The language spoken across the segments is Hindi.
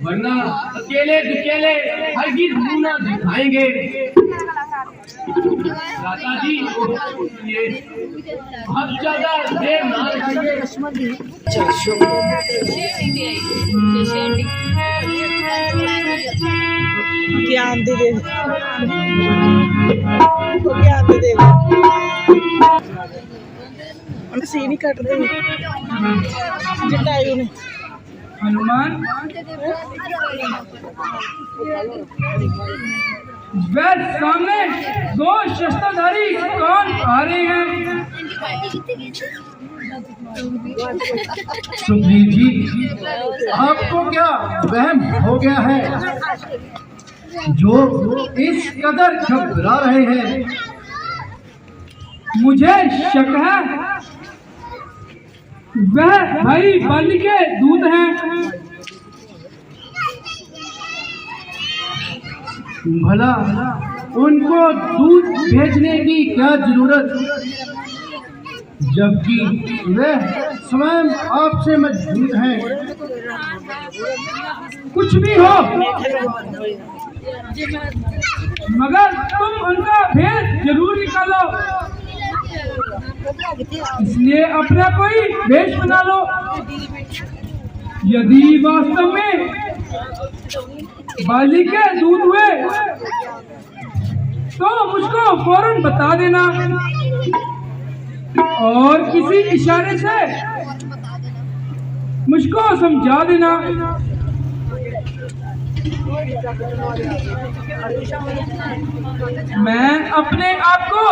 वरना अकेले दुकेले हरगिज मुंह न दिखाएंगे। दादा जी ये बहुत ज्यादा देर ना रखेंगे। ज्ञान दे दे उन्हें सी नहीं कट दे जटाई उन्हें हनुमान वह सामने दो शस्त्रधारी कौन आ रहे हैं? सुग्रीव जी, आपको क्या वहम हो गया है? जो इस कदर घबरा रहे हैं, मुझे शक है वह भाई बाली के दूत हैं। भला उनको दूध भेजने की क्या जरूरत, जबकि वे स्वयं आपसे मजबूत हैं। कुछ भी हो, मगर तुम उनका भेद जरूर निकालो। इसलिए अपना कोई भेष बना लो। यदि वास्तव में बाली के दूध हुए तो मुझको फौरन बता देना और किसी इशारे से मुझको समझा देना। मैं अपने आप को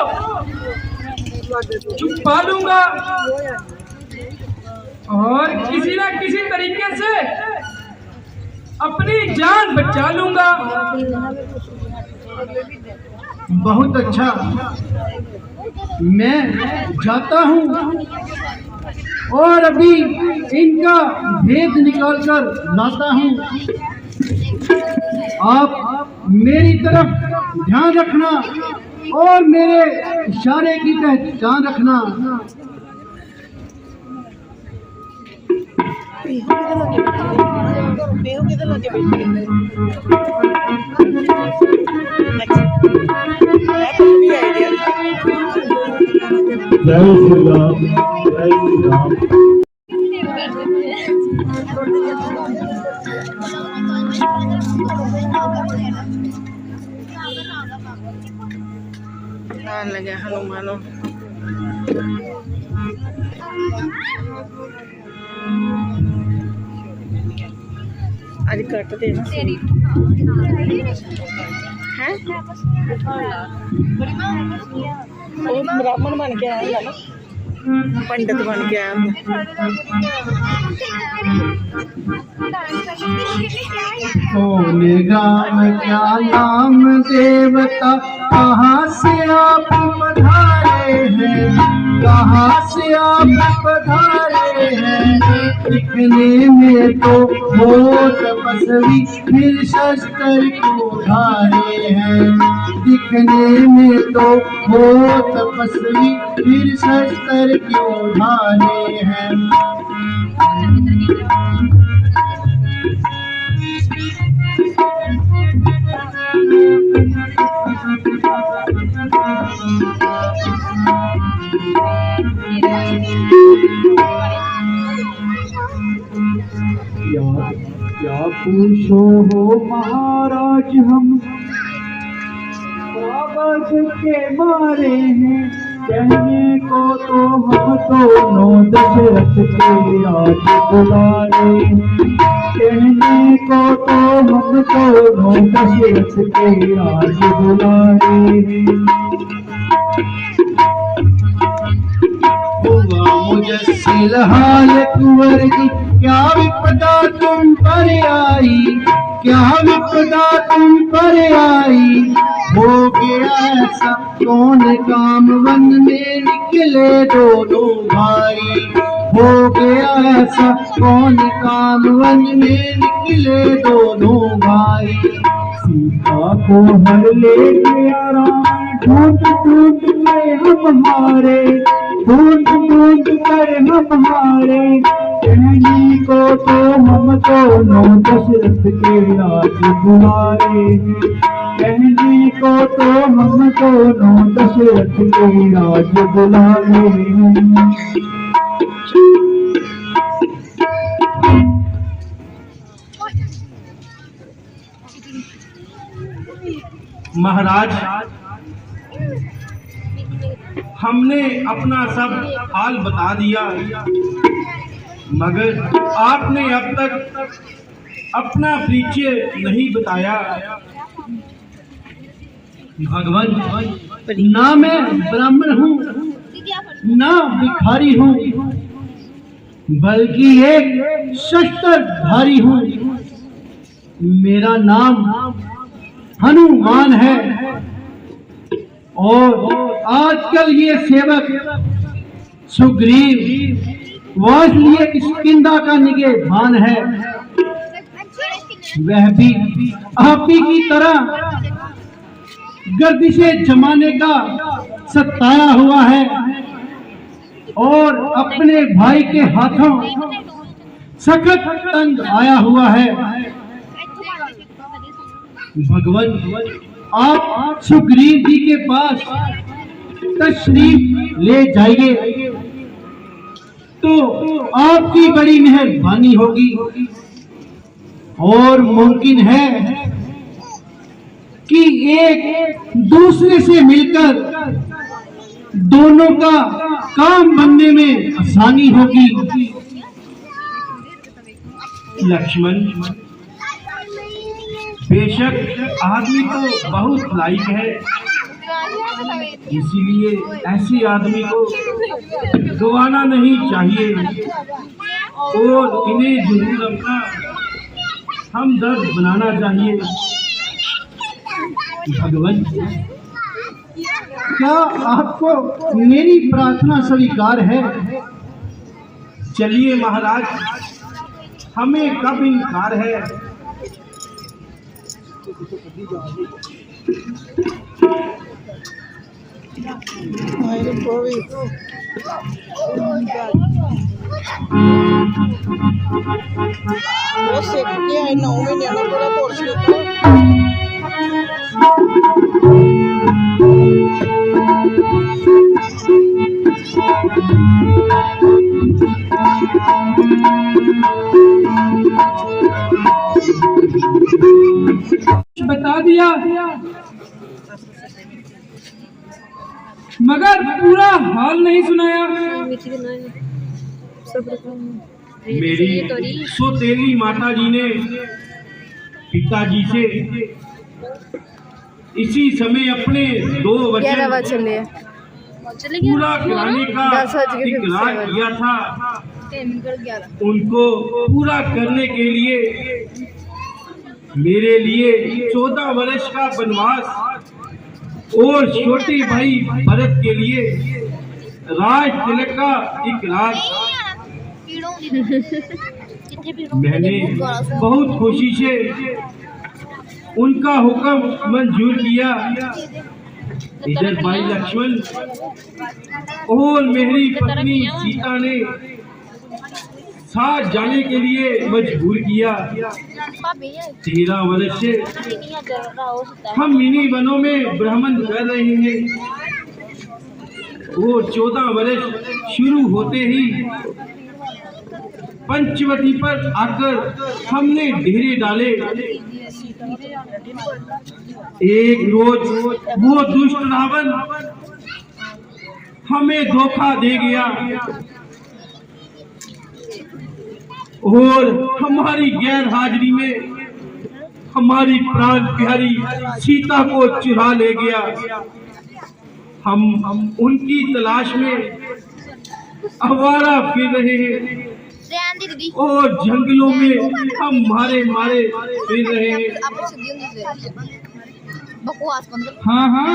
छुपा लूंगा और किसी न किसी तरीके से अपनी जान बचा लूंगा। बहुत अच्छा, मैं जाता हूँ और अभी इनका भेद निकाल कर लाता हूँ। आप मेरी तरफ ध्यान रखना और मेरे इशारे की पहचान रखना। जय श्री राम, जय श्री राम। आन लगे हनुमानो आज कटते हैं वो ब्राह्मण बन के आया ना पंडित बन के आया गाम क्या नाम देवता कहाँ से आप पधारे हैं, कहाँ से आप पधारे हैं। दिखने में तो हो तपस्वी फिर शस्त्र क्यों धारे हैं, दिखने में तो हो तपस्वी फिर शस्त्र क्यों धारे हैं। क्या पूछो हो महाराज, हम कागज के मारे हैं। कहने को तो हम दोनों दशरथ के राज दुलारे, कहने को तो हम दोनों दशरथ के राज दुलारे। मुझसे हाल कुंवर की क्या विपदा तुम पर आई, क्या विपदा तुम पर आई। हो गया ऐसा कौन काम वन में निकले दोनों भाई, हो गया ऐसा कौन काम वन में निकले दोनों भाई। सीता को हर ले गया राम ढूंढ ढूंढ के हम हारे, ढूंढ ढूंढ कर हम हारे। कहने को तो हम दोनों दशरथ के राज दुलारे, कहने को तो हम दोनों दशरथ के राज दुलारे। महाराज, हमने अपना सब हाल बता दिया, मगर आपने अब तक अपना परिचय नहीं बताया। भगवान, ना मैं ब्राह्मण हूँ ना भिखारी हूँ, बल्कि एक शस्त्रधारी हूँ। मेरा नाम हनुमान है और आजकल ये सेवक सुग्रीव वासलीय किष्किंधा का निगहबान है। वह भी आप ही की तरह गर्दिशे जमाने का सताया हुआ है और अपने भाई के हाथों सखत तंग आया हुआ है। भगवान, आप सुग्रीव जी के पास तशरीफ ले जाइए तो आपकी बड़ी मेहरबानी होगी और मुमकिन है कि एक दूसरे से मिलकर दोनों का काम बनने में आसानी होगी। लक्ष्मण, बेशक आदमी तो बहुत लायक है, इसीलिए ऐसे आदमी को गवाना नहीं चाहिए और इन्हें जरूर अपना हमदर्द बनाना चाहिए। भगवान, क्या आपको मेरी प्रार्थना स्वीकार है? चलिए महाराज, हमें कब इनकार है। वो सीख के आए 9 महीने में पूरा कोर्स किया। बता दिया मगर पूरा हाल नहीं सुनाया। मेरी सौतेली माता जी ने पिताजी से इसी समय अपने 2 वचन पूरा कराने का इकरार किया था। उनको पूरा करने के लिए मेरे लिए 14 वर्ष का वनवास और छोटे भाई भरत के लिए राज तिलक का इकरार। मैंने बहुत खुशी से उनका हुक्म मंजूर किया। इधर भाई लक्ष्मण और मेरी पत्नी सीता ने साथ जाने के लिए मजबूर किया। 13 वर्ष से हम इन्हीं वनों में भ्रमण कर रहे हैं। वो 14 वर्ष शुरू होते ही पंचवटी पर आकर हमने डेरे डाले। एक रोज वो दुष्ट रावण हमें धोखा दे गया और हमारी गैर हाजिरी में हमारी प्राण प्यारी सीता को चुरा ले गया। हम उनकी तलाश में आवारा फिर रहे हैं और जंगलों में हम मारे फिर रहे हैं। हाँ हाँ,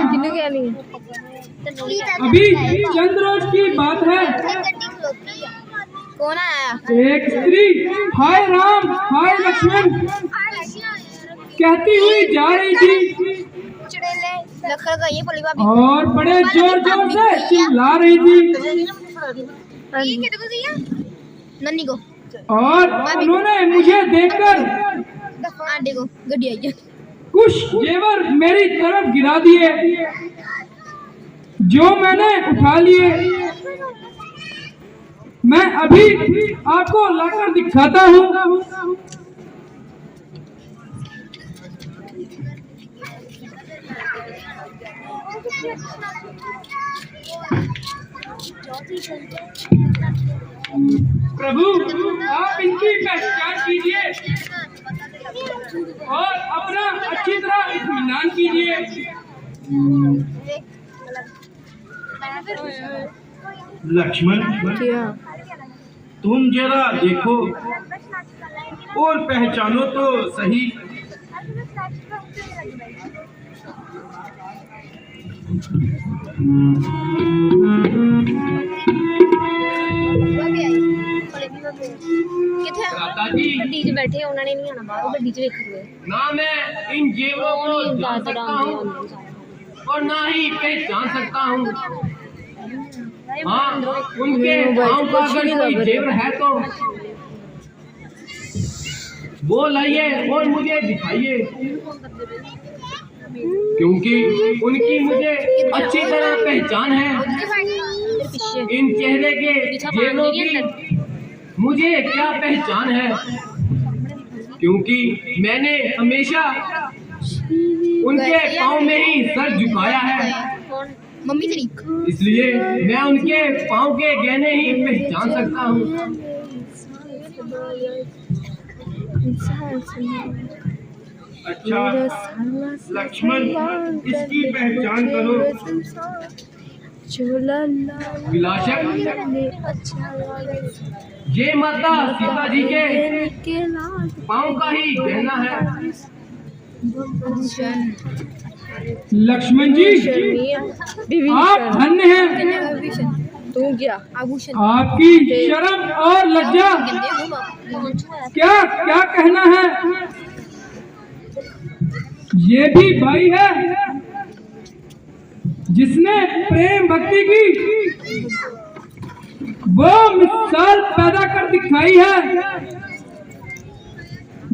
अभी चंद रोज की बात है। कौन आया? एक स्त्री हाय राम हाय लक्ष्मण कहती हुई जा रही थी और बड़े जोर जोर से चिल्ला रही थी। नन्नी को और उन्होंने मुझे देखकर कुछ जेवर मेरी तरफ गिरा दिए जो मैंने उठा लिए। मैं अभी आपको लाकर दिखाता हूँ। प्रभु आप इनकी पहचान कीजिए और अपना अच्छी तरह इत्मीनान कीजिए। लक्ष्मण तुम जरा देखो और पहचानो तो सही। गड्डी च बैठे उन्होंने नहीं आना बाहर गड्डी च वेखूगे ना मैं इन जेवरों को जान सकता हूँ और ना ही पहचान सकता हूँ। हाँ, उनके पाँव का अगर कोई जेवर है तो वो लाइए और मुझे दिखाइए, क्योंकि उनकी मुझे अच्छी तरह पहचान है। इन चेहरे के जेवरों की मुझे क्या पहचान है, क्योंकि मैंने हमेशा उनके पाँव में ही सर झुकाया है। मम्मी तरीक इसलिए मैं उनके पाँव के गहने ही पहचान सकता हूँ। अच्छा लक्ष्मण इसकी पहचान करो। विलासक ये माता सीता जी के पाँव का ही गहना है। लक्ष्मण जी आप धन्य हैं। तू क्या आभूषण आपकी शर्म और लज्जा क्या क्या कहना है। ये भी भाई है जिसने प्रेम भक्ति की वो मिसाल पैदा कर दिखाई है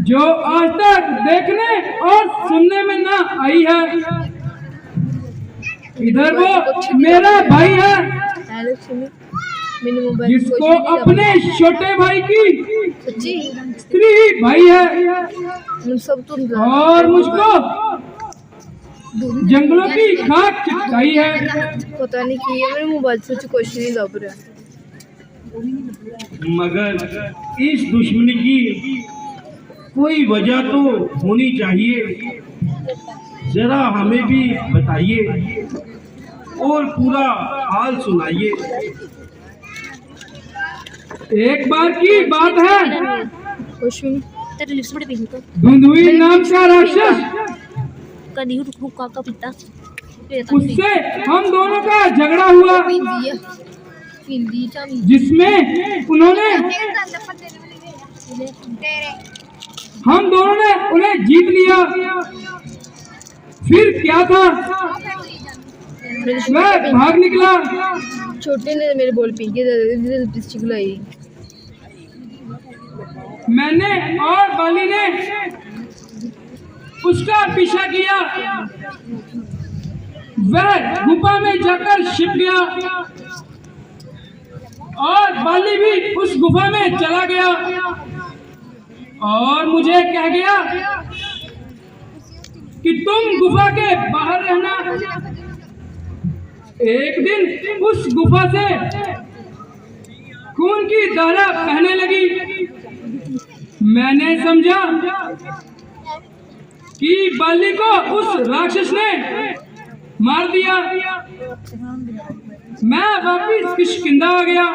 जो आज तक देखने और सुनने में ना आई है। इधर वो मेरा भाई है जिसको अपने छोटे भाई की स्त्री भाई है और मुझको जंगलों की खाक चिपकाई है। पता नहीं की है, मेरे मोबाइल से कुछ नहीं लग रहा। मगर इस दुश्मनी की कोई वजह तो होनी चाहिए, जरा हमें भी बताइए और पूरा हाल सुनाइए। एक बार की बात है, कुछ नहीं। तेरे लिप्स बड़े पिंक तो धुंधुई नाम का राक्षस, कदी हुक्का का पिता उससे हम दोनों का झगड़ा हुआ, जिसमें उन्होंने हम दोनों ने उन्हें जीत लिया। फिर क्या था, वह भाग निकला। छोटे ने मेरे बोल पी के लिपस्टिक लाई। मैंने और बाली ने उसका पीछा किया। वह गुफा में जाकर छिप गया और बाली भी उस गुफा में चला गया और मुझे कह गया कि तुम गुफा के बाहर रहना। एक दिन उस गुफा से खून की धारा बहने लगी। मैंने समझा कि बाली को उस राक्षस ने मार दिया। मैं वापिस किष्किंधा आ गया।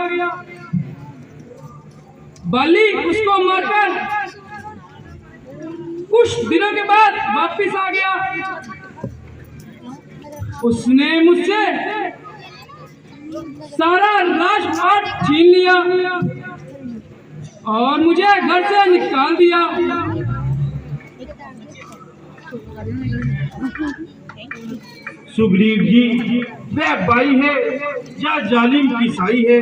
बाली उसको मारकर कुछ दिनों के बाद वापिस आ गया। उसने मुझसे सारा राजपाट छीन लिया और मुझे घर से निकाल दिया। सुग्रीव जी, वह बाई है या जालिम किसाई है?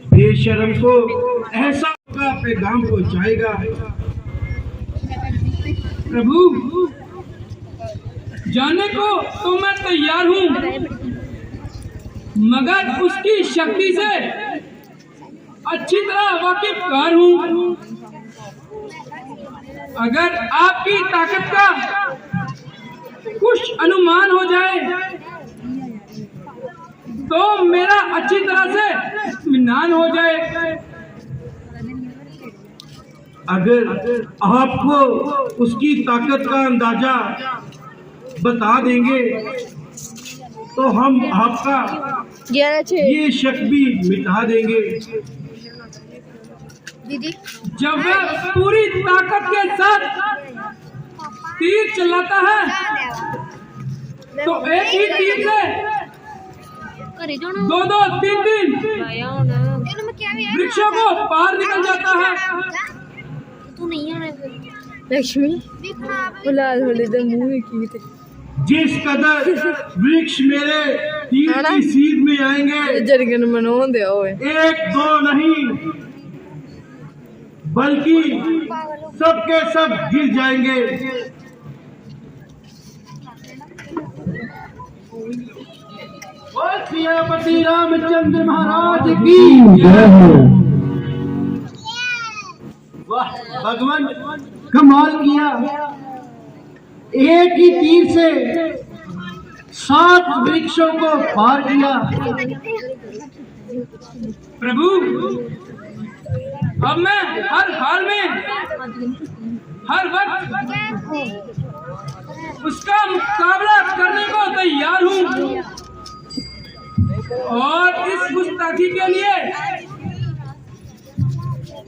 बेशर्म को ऐसा का पैगाम पहुंचाएगा। प्रभु, जाने को तो मैं तैयार हूँ, मगर उसकी शक्ति से अच्छी तरह वाकिफकार हूँ। अगर आपकी ताकत का कुछ अनुमान हो जाए तो मेरा अच्छी तरह से इत्मीनान हो जाए। अगर आपको उसकी ताकत का अंदाजा बता देंगे तो हम आपका ये शक भी मिटा देंगे। दीदी, जब वह पूरी ताकत के साथ तीर चलाता है तो एक ही तीर से दो दो तीन तीन वृक्षों को पार निकल जाता है। लक्ष्मी बुलाल होले दे मुंह में की थे। जिस कदर वृक्ष मेरे तीर की सीध में आएंगे, जरगन मनो दे ओए। एक दो नहीं बल्कि सबके सब गिर जाएंगे। और सियापति रामचंद्र महाराज की जय हो। वाह भगवान, कमाल किया, एक ही तीर से 7 वृक्षों को पार किया। प्रभु, अब मैं हर हाल में हर वक्त उसका मुकाबला करने को तैयार हूँ और इस गुस्ताखी के लिए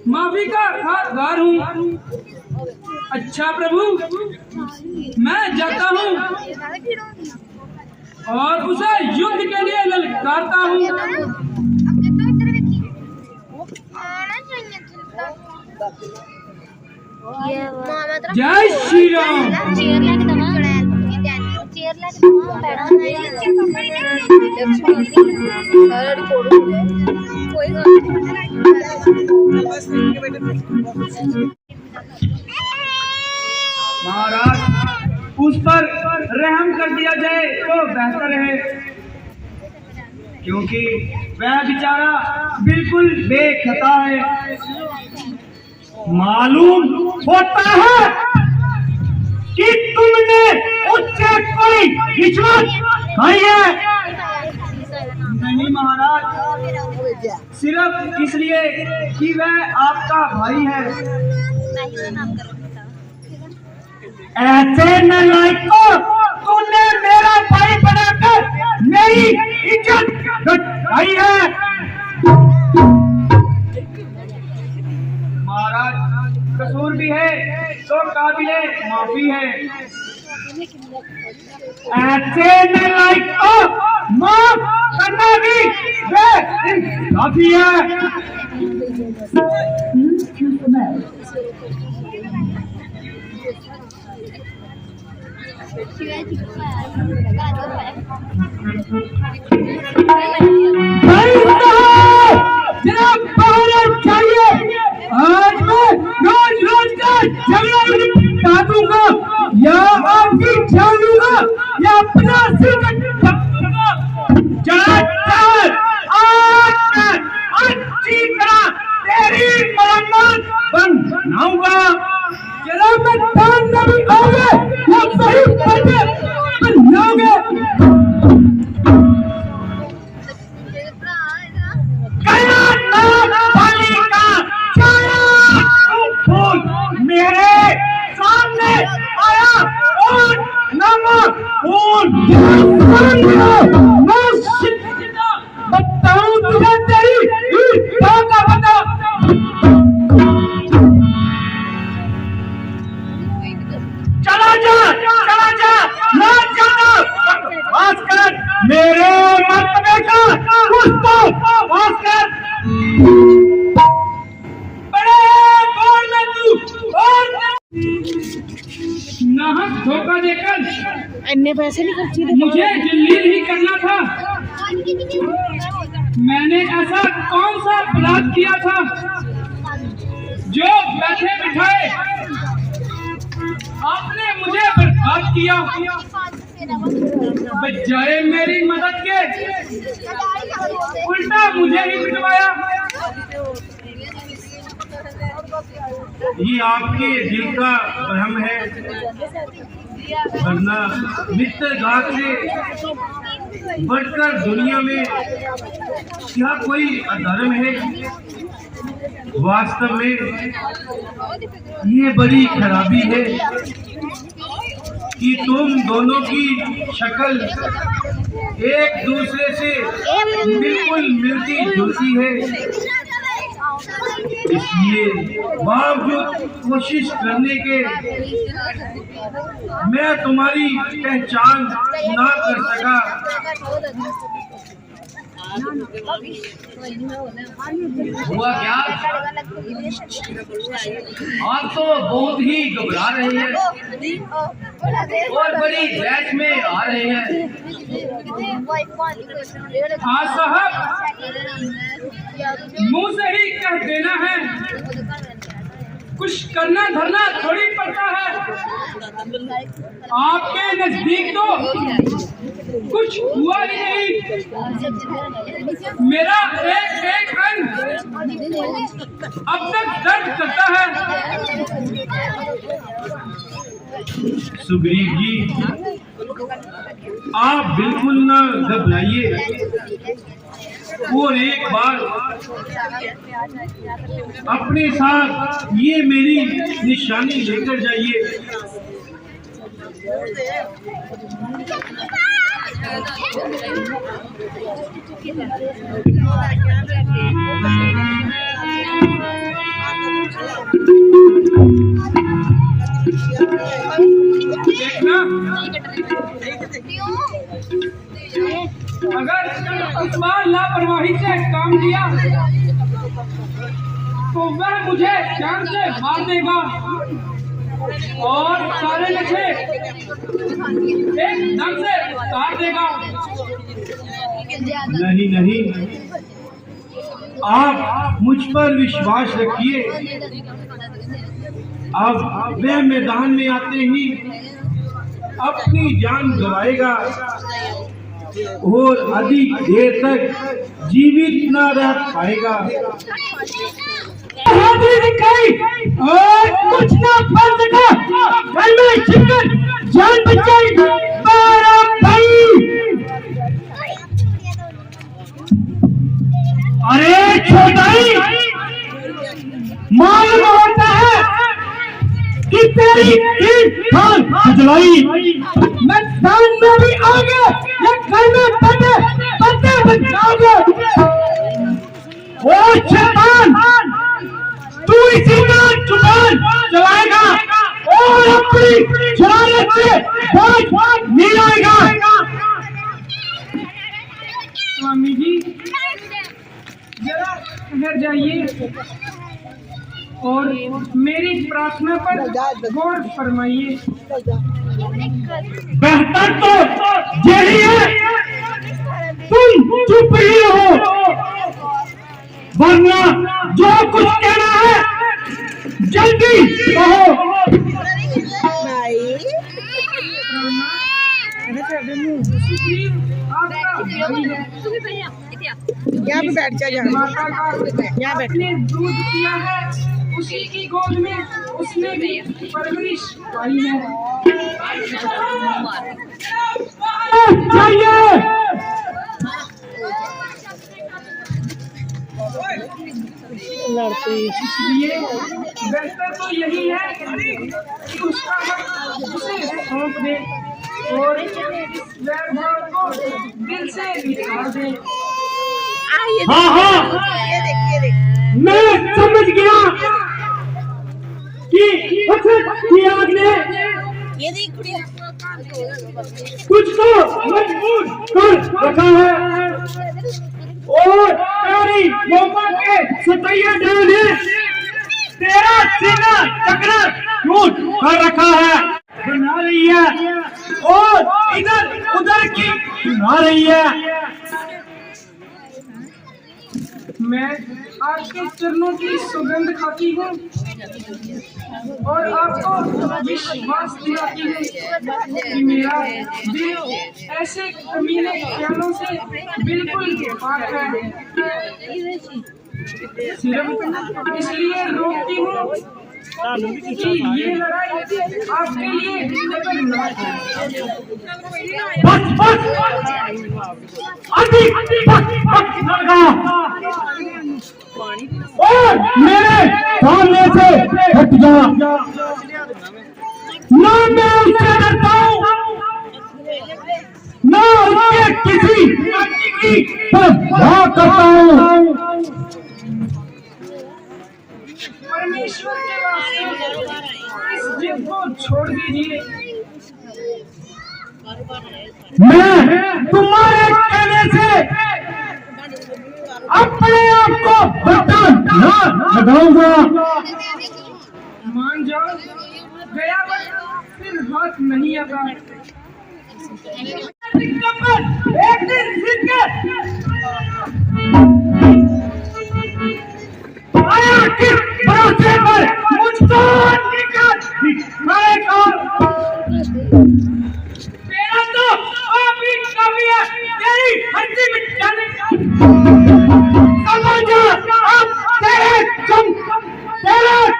माफी का हकदार हूँ। अच्छा प्रभु, मैं जाता हूँ और उसे युद्ध के लिए ललकारता हूँ। जय श्री राम। महाराज, उस पर रहम कर दिया जाए तो बेहतर है, क्योंकि वह बेचारा बिल्कुल बेखता है। मालूम होता है कि तुमने उससे कोई रिश्वत खाई है? नहीं महाराज, सिर्फ इसलिए कि वह आपका भाई है। ऐसे नालायकों, तूने मेरा भाई बनाकर मेरी इज्जत घटाई है। महाराज, कसूर भी है तो काबिले माफी है। ऐसे नालायकों, माफ करना भी काफी है। जरा बाहर चाहिए। आज मैं रोज रोज का झगड़ा निपटा दूंगा, या आपकी जान लूंगा या अपना सिर कटूंगा। अच्छी तरह तेरी मरम्मत बनाऊंगा। जरा मैं दान नहीं आओगे या सही करके बनाओगे। मेरे सामने आया और बताऊं तुझे तेरी का बता। चला जा ना जाना। वास कर मेरे मर्तबे का कुछ तो वास कर। नाहक धोखा देकर इतने पैसे नहीं खर्ची थे। मुझे जलील ही करना था। मैंने ऐसा कौन सा अपराध किया था जो बैठे बिठाए आपने मुझे बर्बाद किया? बजाय मेरी मदद के उल्टा मुझे ही पिटवाया। ये आपके दिल का भ्रम है, वरना मित्रघात से बढ़कर दुनिया में क्या कोई अधर्म है? वास्तव में ये बड़ी खराबी है कि तुम दोनों की शक्ल एक दूसरे से बिल्कुल मिलती जुलती है। इसलिए बावजूद कोशिश करने के मैं तुम्हारी पहचान ना कर सका। हुआ क्या? आप तो बहुत ही घबरा रहे हैं और बड़ी बहस में आ रहे हैं। हाँ साहब, मुंह से ही कह देना है, कुछ करना धरना थोड़ी पड़ता है। आपके नजदीक तो कुछ हुआ ही नहीं। मेरा एक एक अंग अब तक दर्द करता है। सुग्रीव जी, आप बिल्कुल न घबराइए और एक बार अपने साथ ये मेरी निशानी लेकर जाइए। देखना, अगर इस बार लापरवाही से काम लिया तो वह मुझे जान से मार देगा और सारे नशे एकदम से उतार देगा। नहीं नहीं, आप मुझ पर विश्वास रखिए। अब वह मैदान में आते ही अपनी जान गंवाएगा और अधिक देर तक जीवित न रह पाएगा। बहादुरी दिखाई और कुछ ना बन सका, घर में छिपकर जान बचाई मेरा भाई। अरे छोटाई, मालूम होता है कि तेरी खान खजलाई मैं दान में भी आगे या घर में बने बचाओगे। ओ शैतान, तू इसी तरह जुबान चलाएगा और अपनी शरारत से बाज नहीं आएगा। स्वामी जी जरा ठहर जाइए और मेरी प्रार्थना पर गौर फरमाइए। बेहतर तो यही है तुम चुप ही रहो, वरना जो कुछ कहना है जल्दी कहो। आपका भाई है, यहाँ पे बैठ जा, यहाँ माता का बैठ। अपने दूध पिया है, उसी की गोद में उसने भी परवरिश पाई है। चाहिए इसलिए बेहतर तो यही है कि उसका हक उसे सौंप दे और इस वैभव को दिल से निकाल दे। हाँ, मैं समझ गया कि आपने कुछ तो मजबूर कर रखा है और तेरी मौका के सतैया ने तेरा सीना चक्र टूट कर रखा है, बना रही है और इधर उधर की सुना रही है। मैं आपके चरणों की सुगंध खाती हूँ और आपको विश्वास दिलाती हूँ कि मेरा दिल ऐसे कमीने ख्यालों से बिल्कुल पाक है। सिर्फ इसलिए रोकती हूँ कि ये लड़ाई आपके लिए खतरनाक है। बस अभी और मेरे सामने से हट जा, ना मैं उससे डरता हूँ ना उसके किसी की परवाह करता हूँ। परमेश्वर के वास्ते इस जिद को छोड़ दीजिए। मैं तुम्हारे कहने से अपने आप को बर्दाश्त ना लगाऊंगा। मान जाओ, गया वक्त फिर हाथ नहीं आता। एक दिन आया किस भरोसे पर मुझको निकाल दिखाएगा। तेरा तो आप ही कमी है, तेरी हड्डी में जाने का समझ अब तेरे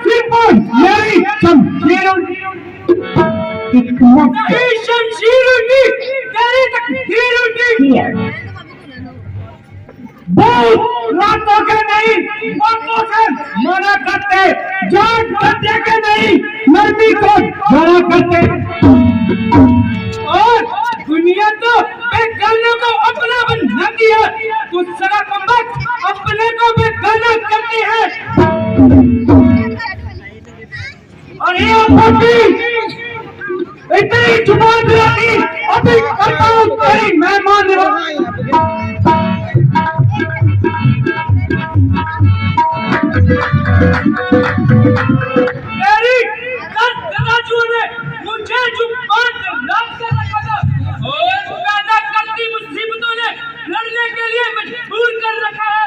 सिर पर मेरी शमशीरों नहीं, शमशीरों की तेरी तकदीरों की बहुत रातों के नहीं बातों से मना करते, जान करते के नहीं नरमी को मना करते। और दुनिया तो बेगाने को अपना बनाती है, कुछ सगा कमबख्त अपने को बेगाना करती है। और ये अभी इतनी जुबान दिलाती अभी करता हूँ तेरी मेहमान मेरी ने मुझे जुबान से रखा था और पैदा करती मुसीबतों ने लड़ने के लिए मजबूर कर रखा है।